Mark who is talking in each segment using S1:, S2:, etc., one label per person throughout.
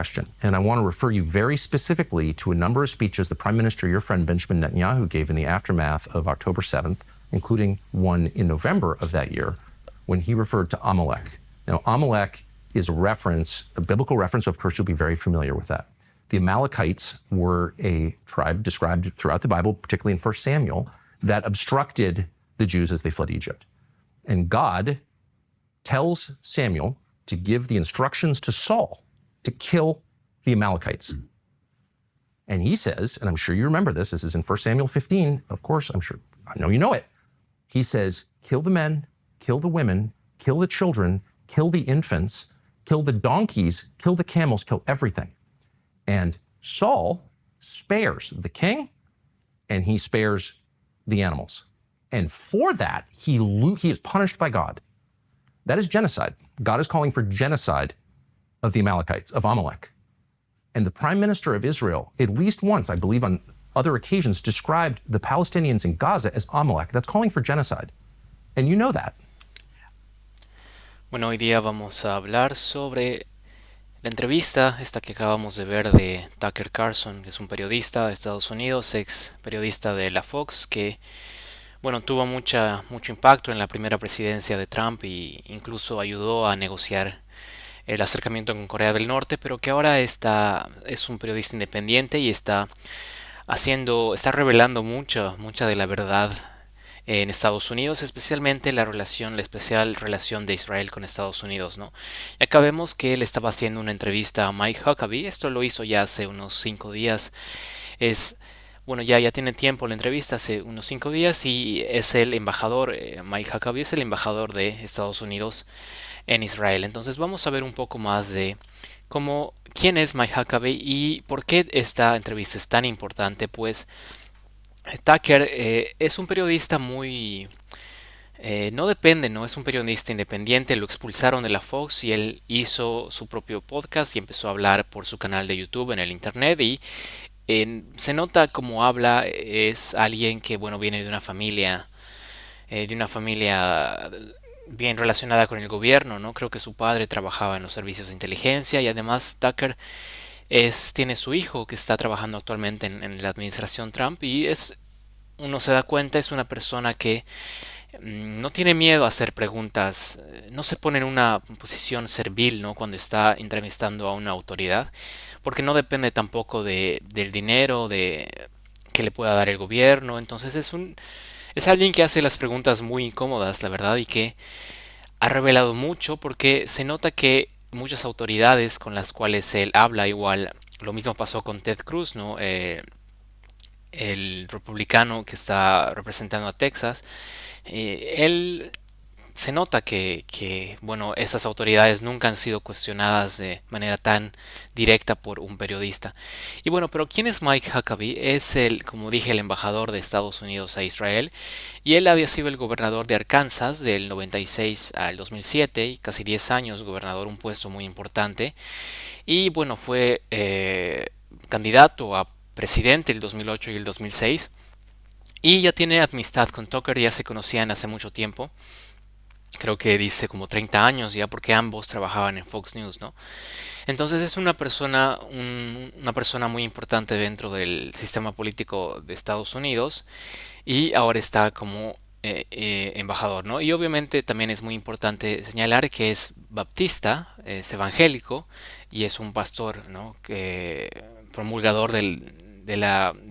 S1: question. And I want to refer you very specifically to a number of speeches the Prime Minister, your friend Benjamin Netanyahu, gave in the aftermath of October 7th, including one in November of that year, when he referred to Amalek. Now, Amalek is a biblical reference. Of course, you'll be very familiar with that. The Amalekites were a tribe described throughout the Bible, particularly in 1 Samuel, that obstructed the Jews as they fled Egypt. And God tells Samuel to give the instructions to Saul to kill the Amalekites. And he says, and I'm sure you remember this is in 1 Samuel 15, of course, I know you know it. He says, kill the men, kill the women, kill the children, kill the infants, kill the donkeys, kill the camels, kill everything. And Saul spares the king and he spares the animals. And for that, he is punished by God. That is genocide. God is calling for genocide of the Amalekites, of Amalek. And the Prime Minister of Israel, at least once, I believe on other occasions, described the Palestinians in Gaza as Amalek. That's calling for genocide. And you know that.
S2: Bueno, hoy día vamos a hablar sobre la entrevista, esta que acabamos de ver de Tucker Carlson, que es un periodista de Estados Unidos, ex periodista de la Fox, que bueno, tuvo mucho impacto en la primera presidencia de Trump e incluso ayudó a negociar el acercamiento con Corea del Norte, pero que ahora es un periodista independiente y está revelando mucha de la verdad en Estados Unidos, especialmente la especial relación de Israel con Estados Unidos, ¿no? Y acá vemos que él estaba haciendo una entrevista a Mike Huckabee. Esto lo hizo ya hace unos 5 días. Bueno, ya tiene tiempo la entrevista, hace unos 5 días, y es el embajador, Mike Huckabee es el embajador de Estados Unidos en Israel. Entonces vamos a ver un poco más de quién es Mike Huckabee y por qué esta entrevista es tan importante. Pues Tucker es un periodista no es un periodista independiente. Lo expulsaron de la Fox y él hizo su propio podcast y empezó a hablar por su canal de YouTube en el internet, y se nota cómo habla. Es alguien que, bueno, viene de una familia bien relacionada con el gobierno, ¿no? Creo que su padre trabajaba en los servicios de inteligencia, y además Tucker tiene su hijo que está trabajando actualmente en la administración Trump, y uno se da cuenta, es una persona que no tiene miedo a hacer preguntas, no se pone en una posición servil, ¿no? Cuando está entrevistando a una autoridad, porque no depende tampoco del dinero que le pueda dar el gobierno. Entonces es alguien que hace las preguntas muy incómodas, la verdad, y que ha revelado mucho, porque se nota que muchas autoridades con las cuales él habla, igual lo mismo pasó con Ted Cruz, ¿no? El republicano que está representando a Texas, él se nota bueno, estas autoridades nunca han sido cuestionadas de manera tan directa por un periodista. Y bueno, pero ¿quién es Mike Huckabee? Es como dije, el embajador de Estados Unidos a Israel, y él había sido el gobernador de Arkansas del 96 al 2007, y casi 10 años gobernador, un puesto muy importante. Y bueno, fue candidato a presidente el 2008 y el 2006, y ya tiene amistad con Tucker, ya se conocían hace mucho tiempo. Creo que dice como 30 años ya, porque ambos trabajaban en Fox News, ¿no? Entonces es una persona muy importante dentro del sistema político de Estados Unidos, y ahora está como embajador, ¿no? Y obviamente también es muy importante señalar que es baptista, es evangélico, y es un pastor, ¿no? Promulgador del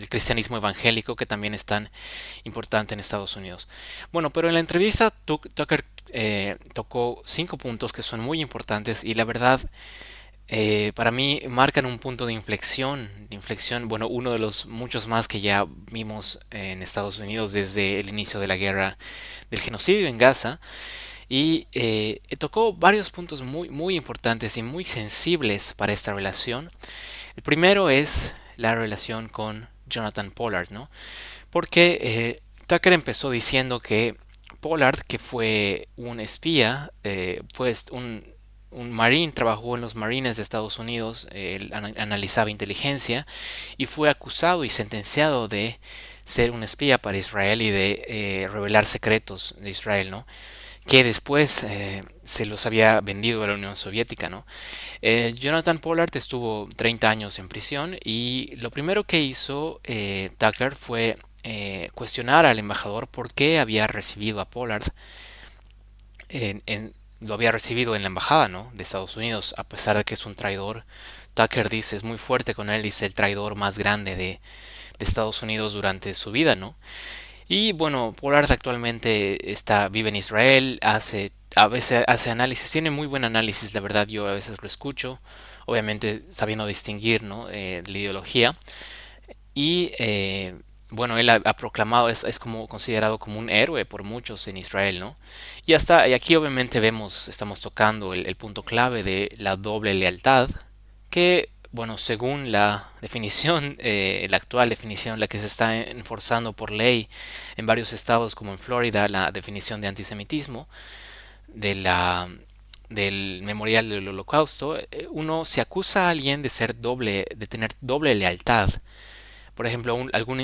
S2: cristianismo evangélico, que también es tan importante en Estados Unidos. Bueno, pero en la entrevista Tucker tocó 5 puntos que son muy importantes, y la verdad, para mí marcan un punto de inflexión, bueno, uno de los muchos más que ya vimos en Estados Unidos desde el inicio de la guerra del genocidio en Gaza. Y tocó varios puntos muy importantes y muy sensibles para esta relación. El primero es la relación con Jonathan Pollard, ¿no? Porque Tucker empezó diciendo que Pollard, que fue un espía, fue un marine, trabajó en los Marines de Estados Unidos, él analizaba inteligencia, y fue acusado y sentenciado de ser un espía para Israel y de revelar secretos de Israel, ¿no? que después se los había vendido a la Unión Soviética, ¿no? Jonathan Pollard estuvo 30 años en prisión y lo primero que hizo Tucker fue cuestionar al embajador por qué había recibido a Pollard lo había recibido en la embajada, ¿no? De Estados Unidos, a pesar de que es un traidor. Tucker dice, es muy fuerte con él, dice el traidor más grande de Estados Unidos durante su vida, ¿no? Y bueno, Pollard actualmente vive en Israel, a veces hace análisis, tiene muy buen análisis, la verdad yo a veces lo escucho, obviamente sabiendo distinguir, ¿no? La ideología. Y bueno, él ha proclamado, es como considerado como un héroe por muchos en Israel, ¿no? Y aquí obviamente estamos tocando el punto clave de la doble lealtad, que, bueno, según la definición, la actual definición, la que se está enforzando por ley en varios estados como en Florida, la definición de antisemitismo de del memorial del Holocausto, uno se acusa a alguien de ser de tener doble lealtad, por ejemplo,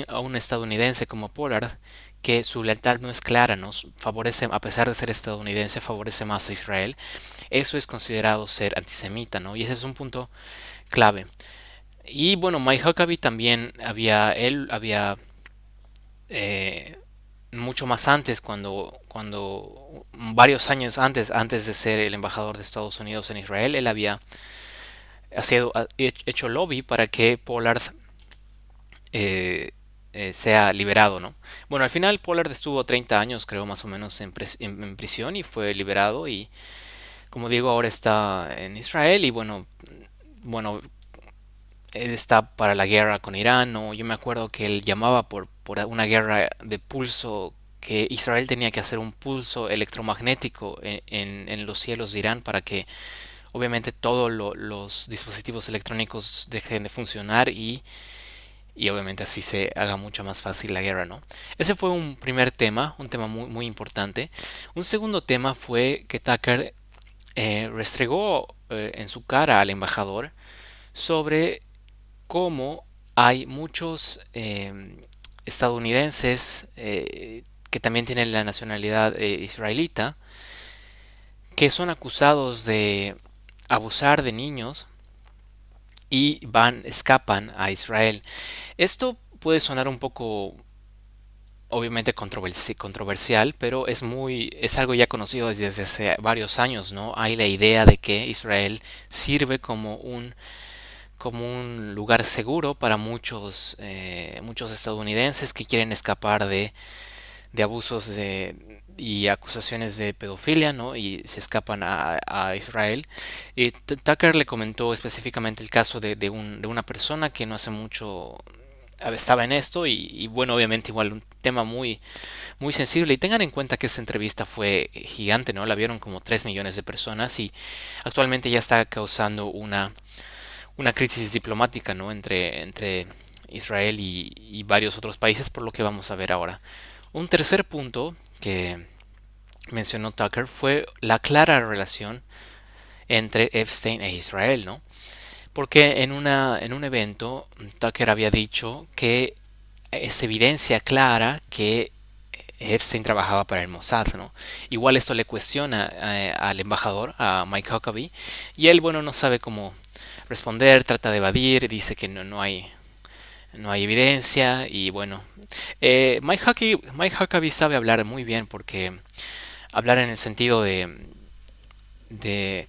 S2: a un estadounidense como Pollard, que su lealtad no es clara, ¿no? Favorece, a pesar de ser estadounidense, favorece más a Israel. Eso es considerado ser antisemita, ¿no? Y ese es un punto clave. Y bueno, Mike Huckabee también él había eh, mucho más antes, varios años antes de ser el embajador de Estados Unidos en Israel, él había hecho lobby para que Pollard sea liberado, ¿no? Bueno, al final Pollard estuvo 30 años, creo, más o menos en prisión y fue liberado y, como digo, ahora está en Israel y bueno, él está para la guerra con Irán, ¿no? Yo me acuerdo que él llamaba por una guerra de pulso, que Israel tenía que hacer un pulso electromagnético en los cielos de Irán para que obviamente todos los dispositivos electrónicos dejen de funcionar y obviamente así se haga mucho más fácil la guerra, ¿no? Ese fue un tema muy, muy importante. Un segundo tema fue que Tucker restregó en su cara al embajador sobre cómo hay muchos estadounidenses que también tienen la nacionalidad israelita que son acusados de abusar de niños y escapan a Israel. Esto puede sonar un poco obviamente controversial, pero es algo ya conocido desde hace varios años, ¿no? Hay la idea de que Israel sirve como un lugar seguro para muchos estadounidenses que quieren escapar de abusos y acusaciones de pedofilia, ¿no? Y se escapan a Israel. Y Tucker le comentó específicamente el caso de una persona que no hace mucho estaba en esto y bueno, obviamente igual un tema muy, muy sensible. Y tengan en cuenta que esa entrevista fue gigante, ¿no? La vieron como 3 millones de personas y actualmente ya está causando una crisis diplomática, ¿no? Entre Israel y varios otros países, por lo que vamos a ver ahora. Un tercer punto que mencionó Tucker fue la clara relación entre Epstein e Israel, ¿no? Porque en un evento Tucker había dicho que es evidencia clara que Epstein trabajaba para el Mossad, ¿no? Igual esto le cuestiona al embajador, a Mike Huckabee, y él, bueno, no sabe cómo responder, trata de evadir, dice que no hay evidencia y bueno, Mike Huckabee sabe hablar muy bien porque hablar en el sentido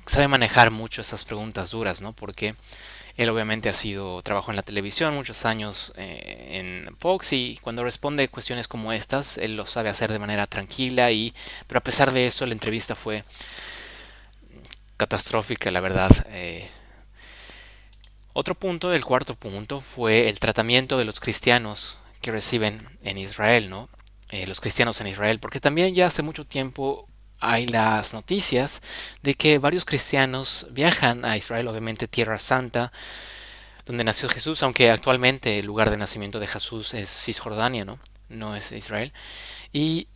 S2: sabe manejar mucho estas preguntas duras, ¿no? Porque él obviamente trabajó en la televisión muchos años en Fox y cuando responde cuestiones como estas, él lo sabe hacer de manera tranquila pero a pesar de eso la entrevista fue catastrófica, la verdad. Otro punto, el cuarto punto, fue el tratamiento de los cristianos que reciben en Israel, ¿no? Los cristianos en Israel, porque también ya hace mucho tiempo hay las noticias de que varios cristianos viajan a Israel, obviamente Tierra Santa, donde nació Jesús, aunque actualmente el lugar de nacimiento de Jesús es Cisjordania, ¿no? No es Israel. Y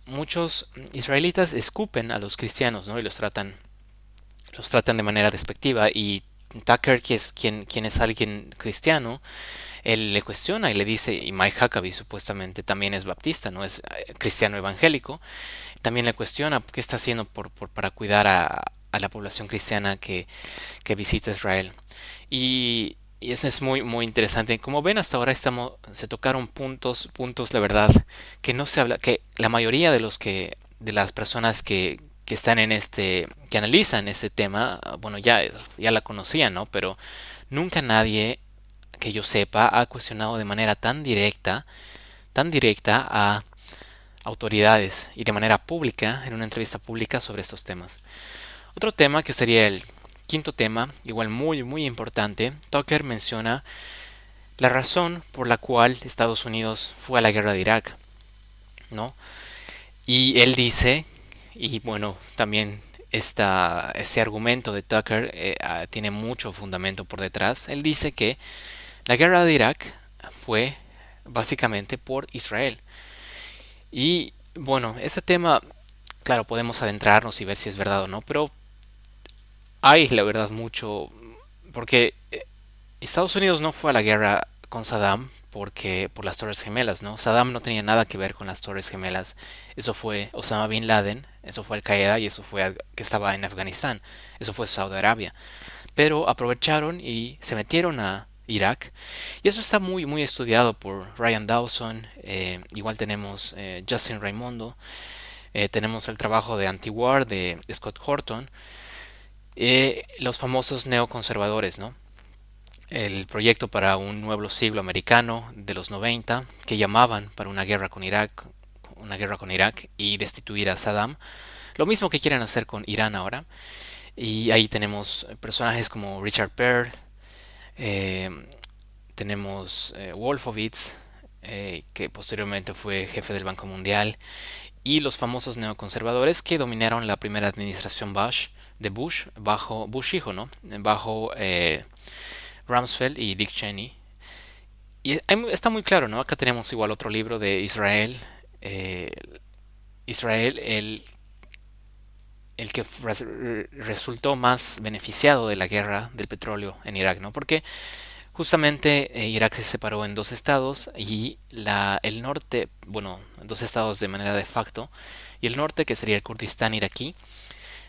S2: muchos israelitas escupen a los cristianos, ¿no? Y los tratan de manera despectiva y Tucker, quien es alguien cristiano, Él le cuestiona y le dice, y Mike Huckabee supuestamente también es baptista, no es cristiano evangélico, también le cuestiona qué está haciendo para cuidar a la población cristiana que visita Israel. Y eso es muy, muy interesante. Como ven, hasta ahora se tocaron puntos, la verdad, que no se habla, que la mayoría de las personas que están que analizan este tema, bueno, ya la conocían, ¿no? Pero nunca nadie que yo sepa ha cuestionado de manera tan directa a autoridades y de manera pública, en una entrevista pública sobre estos temas. Otro tema que sería el quinto tema, igual muy muy importante, Tucker menciona la razón por la cual Estados Unidos fue a la guerra de Irak, ¿no? Y él dice, y bueno, también ese argumento de Tucker tiene mucho fundamento por detrás. Él dice que la guerra de Irak fue básicamente por Israel. Y bueno, ese tema, claro, podemos adentrarnos y ver si es verdad o no, pero hay la verdad mucho, porque Estados Unidos no fue a la guerra con Saddam por las Torres Gemelas, ¿no? Saddam no tenía nada que ver con las Torres Gemelas. Eso fue Osama Bin Laden, eso fue Al Qaeda y eso fue que estaba en Afganistán. Eso fue Saudi Arabia. Pero aprovecharon y se metieron a Irak. Y eso está muy muy estudiado por Ryan Dawson. Igual tenemos Justin Raimondo. Tenemos el trabajo de Anti-War de Scott Horton. Los famosos neoconservadores, ¿no? El proyecto para un nuevo siglo americano de los 90 que llamaban para una guerra con Irak y destituir a Saddam. Lo mismo que quieren hacer con Irán ahora. Y ahí tenemos personajes como Richard Perry, eh, tenemos Wolfowitz, que posteriormente fue jefe del Banco Mundial, y los famosos neoconservadores que dominaron la primera administración de Bush, bajo Bush hijo, ¿no? Bajo Rumsfeld y Dick Cheney. Y está muy claro, ¿no? Acá tenemos igual otro libro de Israel. eh, Israel, el que resultó más beneficiado de la guerra del petróleo en Irak, ¿no? Porque justamente Irak se separó en dos estados y el norte, bueno, dos estados de manera de facto, y el norte, que sería el Kurdistán iraquí,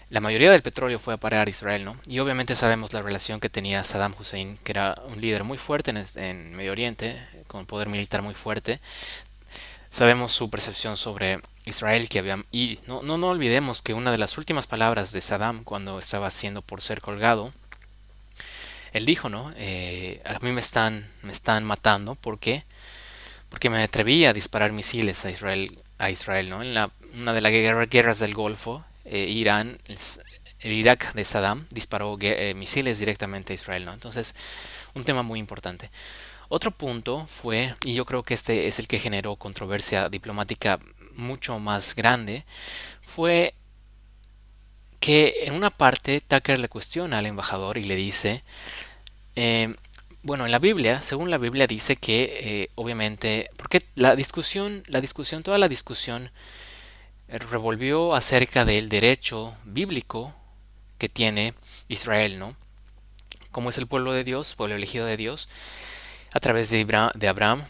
S2: la mayoría del petróleo fue a parar a Israel, ¿no? Y obviamente sabemos la relación que tenía Saddam Hussein, que era un líder muy fuerte en Medio Oriente, con poder militar muy fuerte. Sabemos su percepción sobre Israel que había... Y no olvidemos que una de las últimas palabras de Saddam cuando estaba haciendo por ser colgado, él dijo, ¿no? A mí me están matando. ¿Por qué? Porque me atreví a disparar misiles a Israel, ¿no? En una de las guerras del Golfo, el Irak de Saddam disparó misiles directamente a Israel, ¿no? Entonces, un tema muy importante. Otro punto fue, y yo creo que este es el que generó controversia diplomática mucho más grande, fue que en una parte Tucker le cuestiona al embajador y le dice, eh, bueno, en la Biblia, según la Biblia dice que obviamente, porque toda la discusión revolvió acerca del derecho bíblico que tiene Israel, ¿no? Como es el pueblo de Dios, pueblo elegido de Dios, a través de Abraham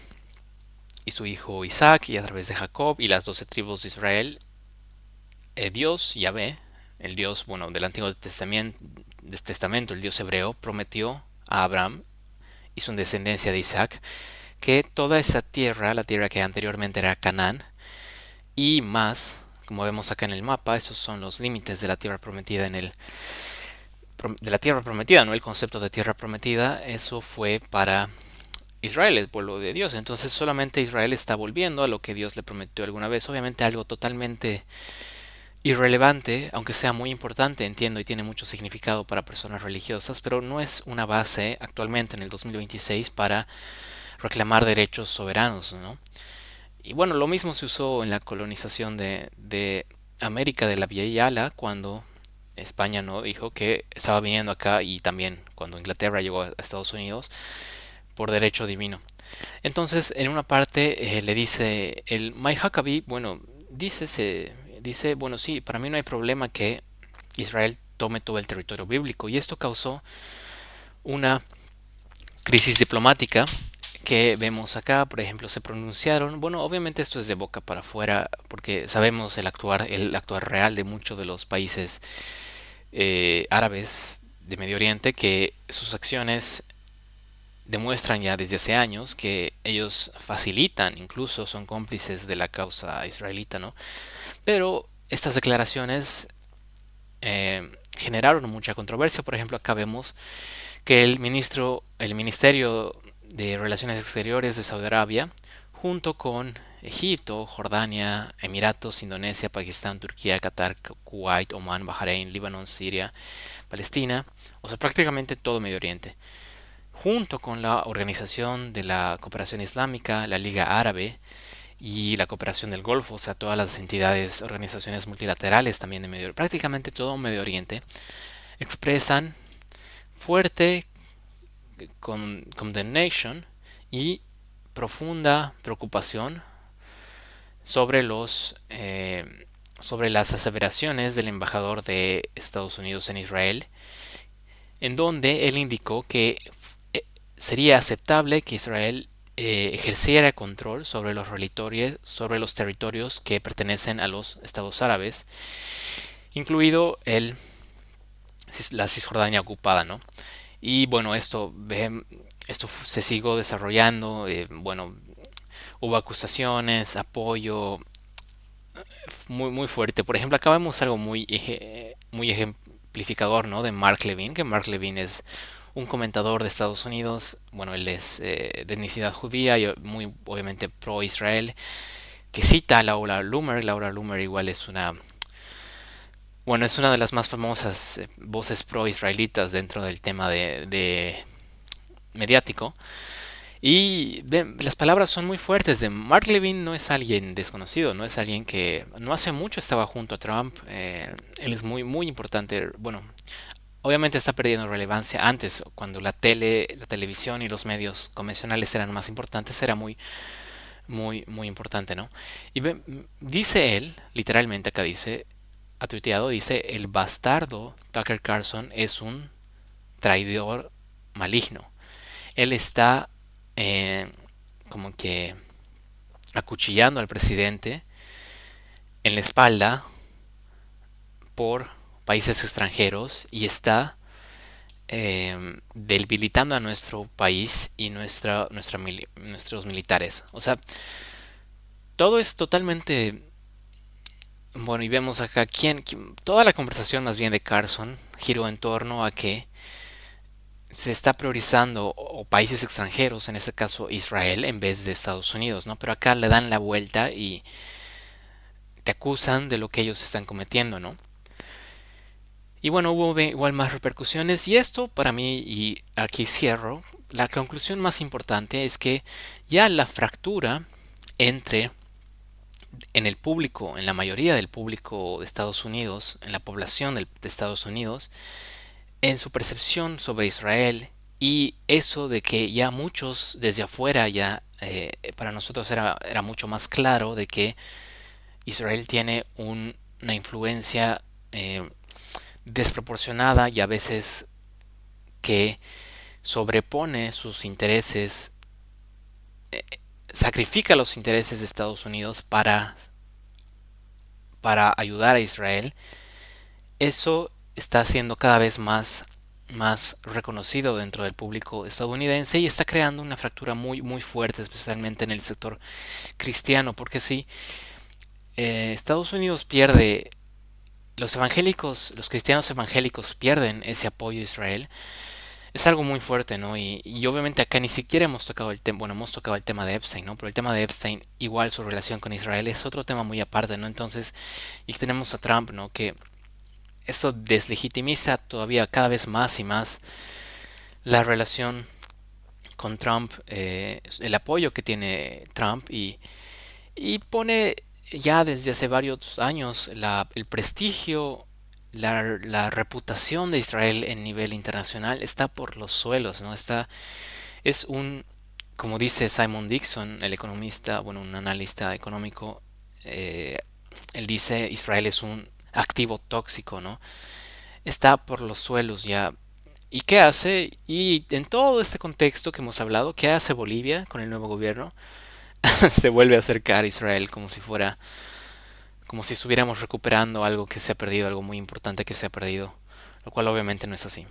S2: y su hijo Isaac, y a través de Jacob y las 12 tribus de Israel, Dios, Yahvé, el Dios, bueno, del Antiguo Testamento, el Dios hebreo, prometió a Abraham y su descendencia de Isaac que toda esa tierra, la tierra que anteriormente era Canaán, y más, como vemos acá en el mapa, esos son los límites de la tierra prometida de la tierra prometida, no el concepto de tierra prometida, eso fue para Israel, el pueblo de Dios. Entonces solamente Israel está volviendo a lo que Dios le prometió alguna vez. Obviamente algo totalmente irrelevante, aunque sea muy importante, entiendo, y tiene mucho significado para personas religiosas, pero no es una base actualmente en el 2026 para reclamar derechos soberanos, ¿no? Y bueno, lo mismo se usó en la colonización de América de la Vía Yala, cuando España no dijo que estaba viniendo acá, y también cuando Inglaterra llegó a Estados Unidos por derecho divino. Entonces, en una parte le dice el Mike Huckabee, bueno, dice, bueno, sí, para mí no hay problema que Israel tome todo el territorio bíblico, y esto causó una crisis diplomática que vemos acá, por ejemplo, se pronunciaron, bueno, obviamente esto es de boca para afuera, porque sabemos el actuar real de muchos de los países árabes de Medio Oriente, que sus acciones demuestran ya desde hace años que ellos facilitan, incluso son cómplices de la causa israelita, ¿no? Pero estas declaraciones generaron mucha controversia. Por ejemplo, acá vemos que el Ministerio de Relaciones Exteriores de Saudi Arabia, junto con Egipto, Jordania, Emiratos, Indonesia, Pakistán, Turquía, Qatar, Kuwait, Omán, Bahrein, Líbano, Siria, Palestina, o sea, prácticamente todo Medio Oriente, junto con la Organización de la Cooperación Islámica, la Liga Árabe y la Cooperación del Golfo, o sea, todas las entidades, organizaciones multilaterales también de Medio Oriente, prácticamente todo Medio Oriente, expresan fuerte condemnation y profunda preocupación sobre sobre las aseveraciones del embajador de Estados Unidos en Israel, en donde él indicó que sería aceptable que Israel ejerciera control sobre los territorios que pertenecen a los estados árabes, incluido la Cisjordania ocupada, ¿no? Y bueno, esto se siguió desarrollando, bueno, hubo acusaciones, apoyo muy fuerte. Por ejemplo, acá vemos algo muy ejemplificador, ¿no? De Mark Levin, que Mark Levin es un comentador de Estados Unidos. Bueno, él es de etnicidad judía y muy obviamente pro Israel, que cita a Laura Loomer. Laura Loomer igual es bueno, es una de las más famosas voces pro israelitas dentro del tema de mediático. Y las palabras son muy fuertes. Mark Levin no es alguien desconocido, no es alguien que no hace mucho estaba junto a Trump. Él es muy importante. Bueno, obviamente está perdiendo relevancia. Antes, cuando la televisión y los medios convencionales eran más importantes, era muy importante, ¿no? Y dice él, literalmente acá dice, ha tuiteado, dice, el bastardo Tucker Carlson es un traidor maligno. Él está eh, como que acuchillando al presidente en la espalda por países extranjeros y está debilitando a nuestro país y nuestros militares. O sea, todo es totalmente... Bueno, y vemos acá toda la conversación más bien de Carson giró en torno a que se está priorizando o países extranjeros, en este caso Israel, en vez de Estados Unidos, ¿no? Pero acá le dan la vuelta y te acusan de lo que ellos están cometiendo, ¿no? Y bueno, hubo igual más repercusiones y esto para mí, y aquí cierro, la conclusión más importante es que ya la fractura entre en el público, en la mayoría del público de Estados Unidos, en la población de Estados Unidos, en su percepción sobre Israel y eso de que ya muchos desde afuera ya para nosotros era mucho más claro de que Israel tiene una influencia desproporcionada y a veces que sobrepone sus intereses, sacrifica los intereses de Estados Unidos para ayudar a Israel. Eso está siendo cada vez más reconocido dentro del público estadounidense y está creando una fractura muy fuerte, especialmente en el sector cristiano, porque si Estados Unidos pierde, los cristianos evangélicos pierden ese apoyo a Israel, es algo muy fuerte, ¿no? Y obviamente acá ni siquiera hemos tocado el tema, bueno, hemos tocado el tema de Epstein, ¿no? Pero el tema de Epstein, igual su relación con Israel es otro tema muy aparte, ¿no? Entonces, y tenemos a Trump, ¿no? Que eso deslegitimiza todavía cada vez más y más la relación con Trump, el apoyo que tiene Trump y pone ya desde hace varios años el prestigio, la reputación de Israel en nivel internacional está por los suelos, ¿no? Es como dice Simon Dixon, el economista, bueno, un analista económico, eh, él dice Israel es un activo tóxico, ¿no? Está por los suelos ya ¿Y qué hace? Y en todo este contexto que hemos hablado, ¿qué hace Bolivia con el nuevo gobierno? Se vuelve a acercar a Israel como si fuera, como si estuviéramos recuperando algo que se ha perdido, algo muy importante que se ha perdido, lo cual obviamente no es así.